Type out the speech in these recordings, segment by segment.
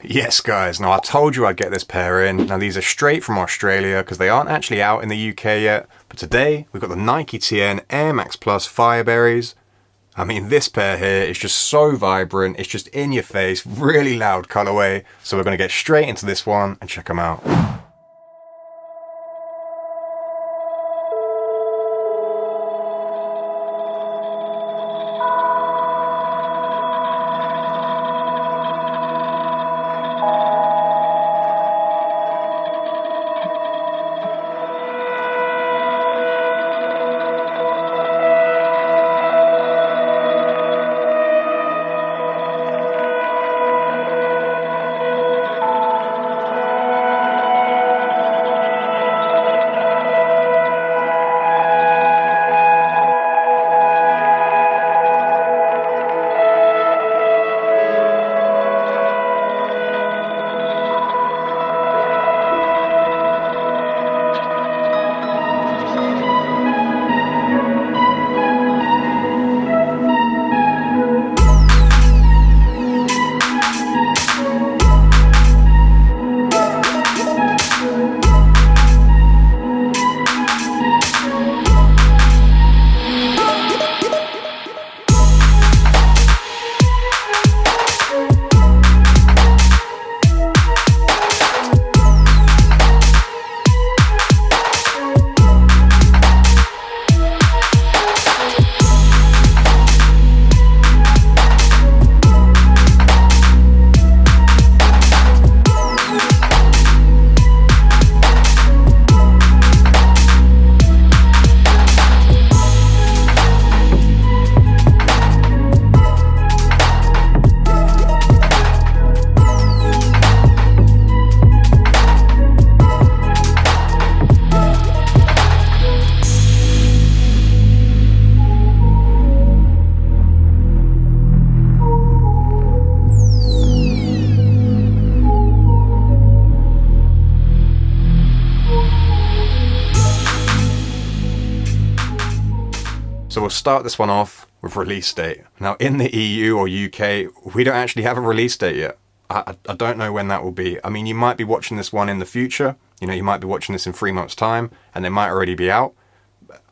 Yes guys, now I told you I'd get this pair in. Now these are straight from Australia because they aren't actually out in the UK yet. But today we've got the Nike TN Air Max Plus Fireberries. I mean, this pair here is just so vibrant, it's just in your face, really loud colorway. So we're going to get straight into this one and check them out. So we'll start this one off with release date. Now in the EU or UK, we don't actually have a release date yet. I don't know when that will be. I mean, you might be watching this one in the future. You know, you might be watching this in 3 months' time and they might already be out.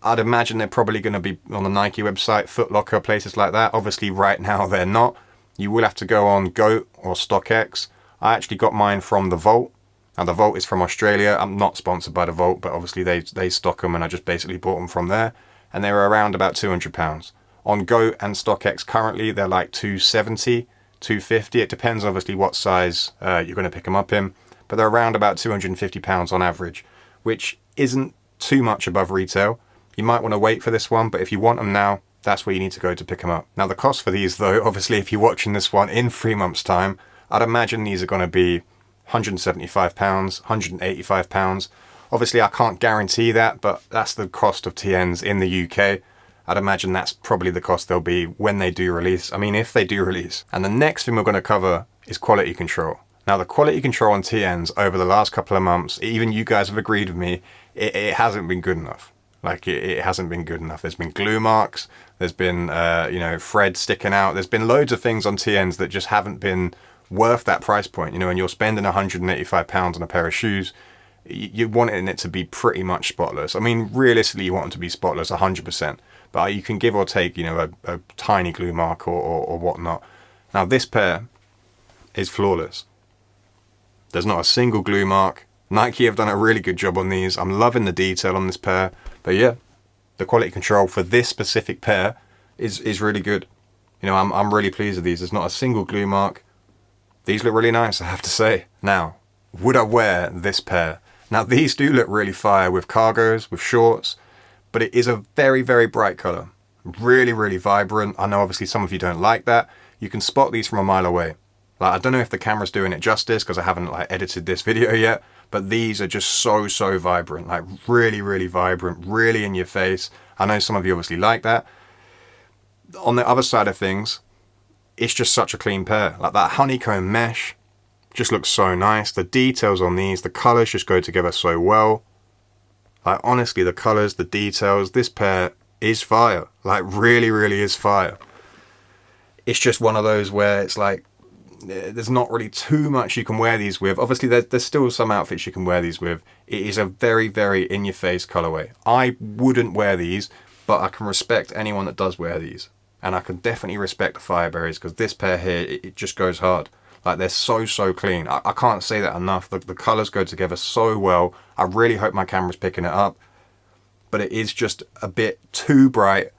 I'd imagine they're probably going to be on the Nike website, Foot Locker, places like that. Obviously right now they're not. You will have to go on GOAT or StockX. I actually got mine from the Vault. Now the Vault is from Australia. I'm not sponsored by the Vault, but obviously they stock them and I just basically bought them from there. And they were around about £200. On GOAT and StockX currently, they're like 270, 250. It depends obviously what size you're going to pick them up in, but they're around about £250 on average, which isn't too much above retail. You might want to wait for this one, but if you want them now, that's where you need to go to pick them up. Now the cost for these though, obviously if you're watching this one in 3 months' time, I'd imagine these are going to be £175, £185. Obviously, I can't guarantee that, but that's the cost of TNs in the UK. I'd imagine that's probably the cost they'll be when they do release. I mean, if they do release. And the next thing we're going to cover is quality control. Now, the quality control on TNs over the last couple of months, even you guys have agreed with me, it hasn't been good enough. Like, it hasn't been good enough. There's been glue marks. There's been, thread sticking out. There's been loads of things on TNs that just haven't been worth that price point. You know, and you're spending £185 on a pair of shoes. You want it to be pretty much spotless. I mean, realistically, you want them to be spotless 100%, but you can give or take, you know, a tiny glue mark or whatnot. Now, this pair is flawless. There's not a single glue mark. Nike have done a really good job on these. I'm loving the detail on this pair. But yeah, the quality control for this specific pair is really good. You know, I'm really pleased with these. There's not a single glue mark. These look really nice, I have to say. Now, would I wear this pair? Now these do look really fire with cargos, with shorts, but it is a very, very bright color. Really, really vibrant. I know obviously some of you don't like that. You can spot these from a mile away. Like, I don't know if the camera's doing it justice because I haven't edited this video yet, but these are just so vibrant. Like really, really vibrant, really in your face. I know some of you obviously like that. On the other side of things, it's just such a clean pair. Like that honeycomb mesh just looks so nice. The details on these, the colors just go together so well. Like honestly, the colors, the details, this pair is fire. Like really, really is fire. It's just one of those where it's like, there's not really too much you can wear these with. Obviously, there's still some outfits you can wear these with. It is a very, very in-your-face colorway. I wouldn't wear these, but I can respect anyone that does wear these. And I can definitely respect the Fireberries, because this pair here, it just goes hard. Like, they're so clean. I can't say that enough. The colors go together so well. I really hope my camera's picking it up. But it is just a bit too bright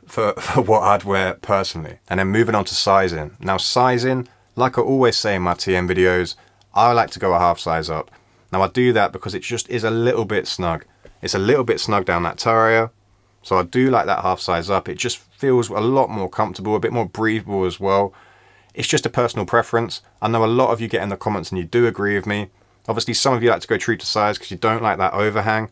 for what I'd wear personally. And then moving on to sizing. Now, sizing, like I always say in my TN videos, I like to go a half size up. Now, I do that because it just is a little bit snug. It's a little bit snug down that toe area. So I do like that half size up. It just feels a lot more comfortable, a bit more breathable as well. It's just a personal preference. I know a lot of you get in the comments and you do agree with me. Obviously, some of you like to go true to size because you don't like that overhang.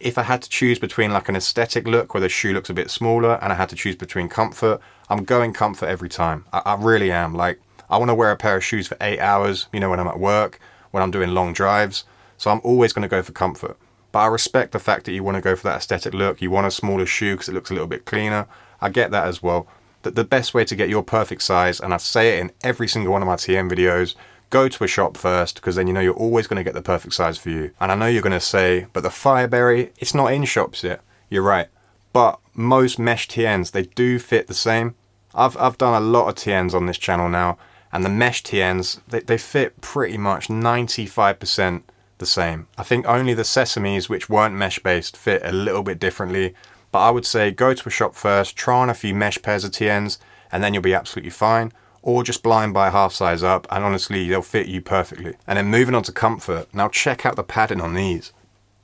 If I had to choose between like an aesthetic look where the shoe looks a bit smaller and I had to choose between comfort, I'm going comfort every time. I really am. Like, I want to wear a pair of shoes for 8 hours, you know, when I'm at work, when I'm doing long drives. So I'm always going to go for comfort. But I respect the fact that you want to go for that aesthetic look. You want a smaller shoe because it looks a little bit cleaner. I get that as well. The best way to get your perfect size, and I say it in every single one of my TM videos, go to a shop first, because then you know you're always going to get the perfect size for you. And I know you're going to say, but the Fireberry, it's not in shops yet. You're right. But most mesh TNs, they do fit the same. I've done a lot of TNs on this channel now, and the mesh TNs, they fit pretty much 95% the same. I think only the Sesames, which weren't mesh based, fit a little bit differently. But I would say go to a shop first, try on a few mesh pairs of TNs, and then you'll be absolutely fine. Or just blind buy half size up, and honestly, they'll fit you perfectly. And then moving on to comfort. Now check out the padding on these.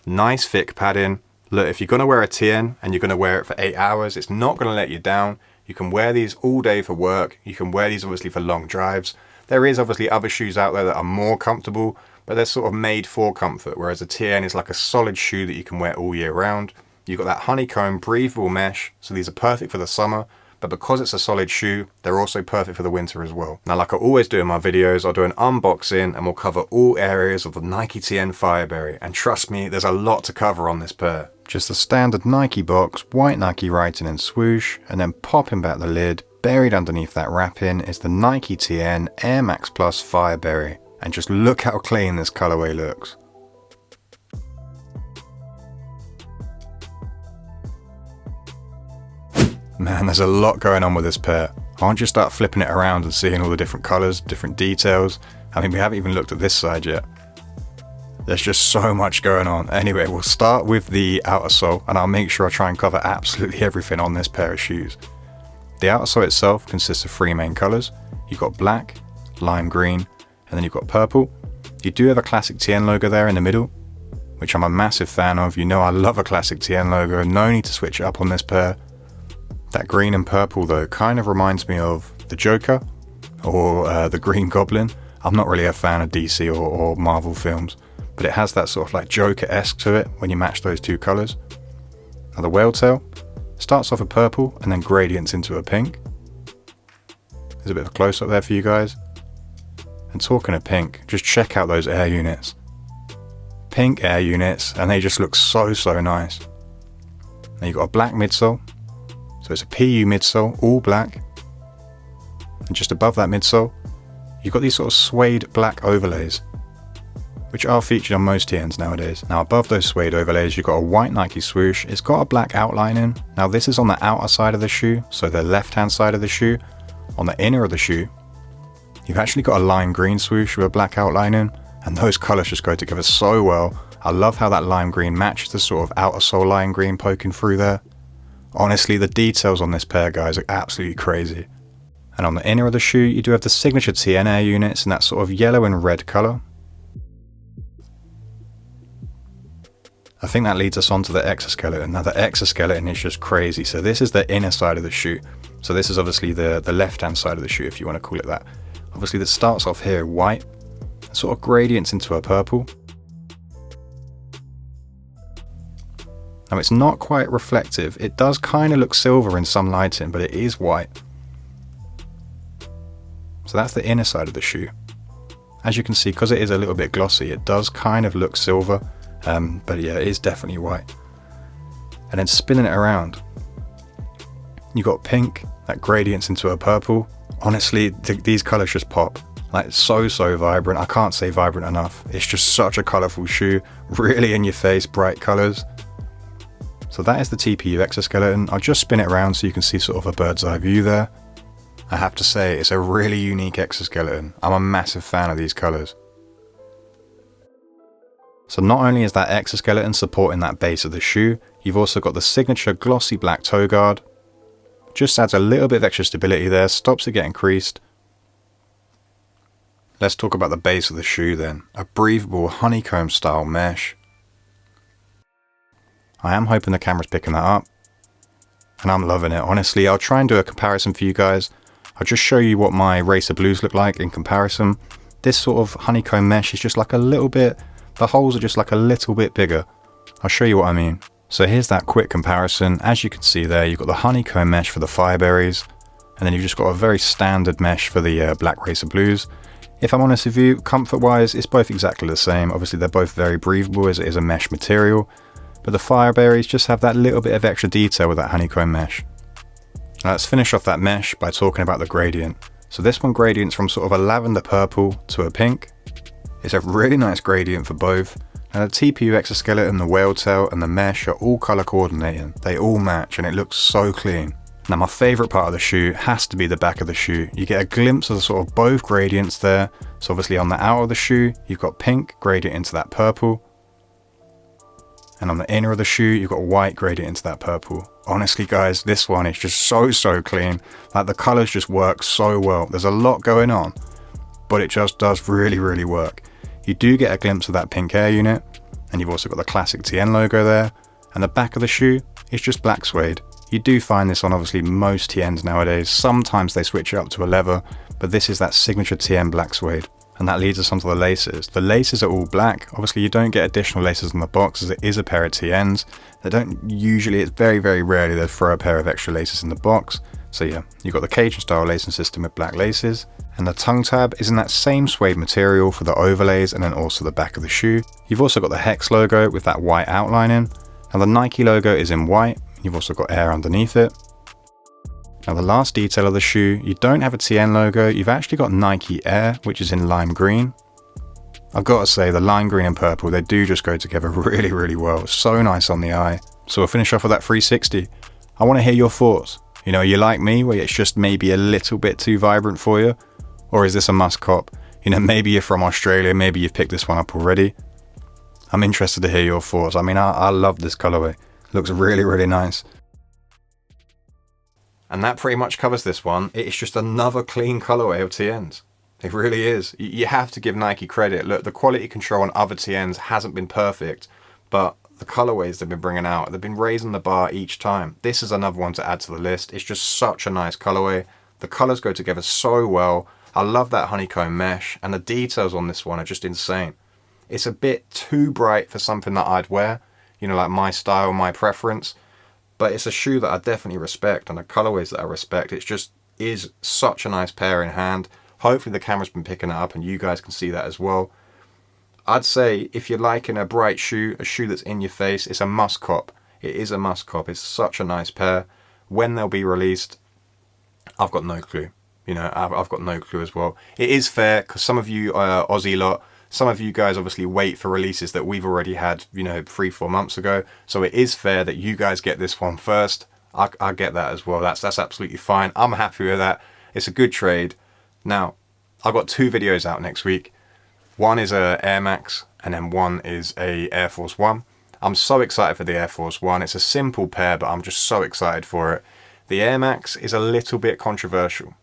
Nice thick padding. Look, if you're going to wear a TN and you're going to wear it for 8 hours, it's not going to let you down. You can wear these all day for work. You can wear these obviously for long drives. There is obviously other shoes out there that are more comfortable, but they're sort of made for comfort, whereas a TN is like a solid shoe that you can wear all year round. You've got that honeycomb breathable mesh, so these are perfect for the summer, but because it's a solid shoe, they're also perfect for the winter as well. Now, like I always do in my videos, I'll do an unboxing and we'll cover all areas of the Nike TN Fireberry, and trust me, there's a lot to cover on this pair. Just the standard Nike box, white Nike writing and swoosh, and then popping back the lid, buried underneath that wrapping is the Nike TN Air Max Plus Fireberry. And just look how clean this colorway looks. Man, there's a lot going on with this pair. I want you to start flipping it around and seeing all the different colors, different details. I mean, we haven't even looked at this side yet. There's just so much going on. Anyway, we'll start with the outer sole, and I'll make sure I try and cover absolutely everything on this pair of shoes. The outer sole itself consists of 3 main colors. You've got black, lime green, and then you've got purple. You do have a classic TN logo there in the middle, which I'm a massive fan of. You know I love a classic TN logo. No need to switch it up on this pair. That green and purple though kind of reminds me of the Joker or the Green Goblin. I'm not really a fan of DC or Marvel films, but it has that sort of like Joker-esque to it when you match those 2 colors. Now the whale tail starts off with purple and then gradients into a pink. There's a bit of a close-up there for you guys. And talking of pink, just check out those air units. Pink air units, and they just look so nice. Now you've got a black midsole. So it's a PU midsole, all black. And just above that midsole, you've got these sort of suede black overlays, which are featured on most TNs nowadays. Now above those suede overlays, you've got a white Nike swoosh. It's got a black outlining. Now this is on the outer side of the shoe, so the left-hand side of the shoe. On the inner of the shoe, you've actually got a lime green swoosh with a black outlining, and those colors just go together so well. I love how that lime green matches the sort of outer sole lime green poking through there. Honestly, the details on this pair, guys, are absolutely crazy. And on the inner of the shoe, you do have the signature TN Air units in that sort of yellow and red color. I think that leads us on to the exoskeleton. Now the exoskeleton is just crazy. So this is the inner side of the shoe. So this is obviously the left-hand side of the shoe, if you want to call it that. Obviously this starts off here white, sort of gradients into a purple. Now it's not quite reflective. It does kind of look silver in some lighting, but it is white. So that's the inner side of the shoe. As you can see, because it is a little bit glossy, it does kind of look silver, but yeah, it is definitely white. And then spinning it around, you've got pink, that gradients into a purple. Honestly, these colors just pop. Like so vibrant. I can't say vibrant enough. It's just such a colourful shoe, really in your face, bright colours. So that is the TPU exoskeleton. I'll just spin it around so you can see sort of a bird's eye view there. I have to say, it's a really unique exoskeleton. I'm a massive fan of these colours. So not only is that exoskeleton supporting that base of the shoe, you've also got the signature glossy black toe guard. Just adds a little bit of extra stability there, stops it getting creased. Let's talk about the base of the shoe then. A breathable honeycomb style mesh. I am hoping the camera's picking that up. And I'm loving it. Honestly, I'll try and do a comparison for you guys. I'll just show you what my Racer Blues look like in comparison. This sort of honeycomb mesh is just like a little bit, the holes are just like a little bit bigger. I'll show you what I mean. So here's that quick comparison. As you can see there, you've got the honeycomb mesh for the Fireberries. And then you've just got a very standard mesh for the Black Racer Blues. If I'm honest with you, comfort-wise, it's both exactly the same. Obviously, they're both very breathable as it is a mesh material. But the Fireberries just have that little bit of extra detail with that honeycomb mesh. Now let's finish off that mesh by talking about the gradient. So this one gradients from sort of a lavender purple to a pink. It's a really nice gradient for both. And the TPU exoskeleton, the whale tail and the mesh are all colour coordinating. They all match and it looks so clean. Now my favourite part of the shoe has to be the back of the shoe. You get a glimpse of sort of both gradients there. So obviously on the outer of the shoe, you've got pink gradient into that purple. And on the inner of the shoe, you've got white gradient into that purple. Honestly guys, this one is just so clean. Like the colours just work so well. There's a lot going on, but it just does really work. You do get a glimpse of that pink air unit. And you've also got the classic TN logo there. And the back of the shoe is just black suede. You do find this on obviously most TNs nowadays. Sometimes they switch it up to a leather, but this is that signature TN black suede. And that leads us onto the laces. The laces are all black. Obviously you don't get additional laces on the box as it is a pair of TNs. They don't usually, it's very rarely they throw a pair of extra laces in the box. So yeah, you've got the Cajun style lacing system with black laces. And the tongue tab is in that same suede material for the overlays and then also the back of the shoe. You've also got the Hex logo with that white outlining. And the Nike logo is in white. You've also got air underneath it. Now the last detail of the shoe, you don't have a TN logo, you've actually got Nike Air, which is in lime green. I've got to say, the lime green and purple, they do just go together really well. So nice on the eye. So we'll finish off with that 360. I want to hear your thoughts. You know, are you like me, where it's just maybe a little bit too vibrant for you? Or is this a must cop? You know, maybe you're from Australia, maybe you've picked this one up already. I'm interested to hear your thoughts. I mean, I love this colorway. Looks really nice. And that pretty much covers this one. It's just another clean colorway of TNs. It really is. You have to give Nike credit. Look, the quality control on other TNs hasn't been perfect, but the colorways they've been bringing out, they've been raising the bar each time. This is another one to add to the list. It's just such a nice colorway. The colors go together so well. I love that honeycomb mesh, and the details on this one are just insane. It's a bit too bright for something that I'd wear, you know, like my style, my preference, but it's a shoe that I definitely respect, and the colorways that I respect. It just is such a nice pair in hand. Hopefully the camera's been picking it up and you guys can see that as well. I'd say if you're liking a bright shoe, a shoe that's in your face, it's a must cop. It is a must cop. It's such a nice pair. When they'll be released, I've got no clue. You know, I've got no clue as well. It is fair because some of you Aussie lot, some of you guys obviously wait for releases that we've already had, you know, 3-4 months ago. So it is fair that you guys get this one first. I get that as well. That's absolutely fine. I'm happy with that. It's a good trade. Now, I've got 2 videos out next week. One is a Air Max and then one is a Air Force One. I'm so excited for the Air Force One. It's a simple pair, but I'm just so excited for it. The Air Max is a little bit controversial.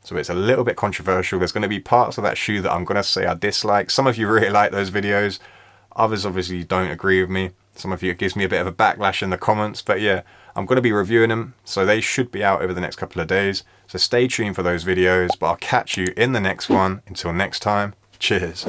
So it's a little bit controversial. There's going to be parts of that shoe that I'm going to say I dislike. Some of you really like those videos. Others obviously don't agree with me. Some of you, it gives me a bit of a backlash in the comments. But yeah, I'm going to be reviewing them. So they should be out over the next couple of days. So stay tuned for those videos. But I'll catch you in the next one. Until next time, cheers.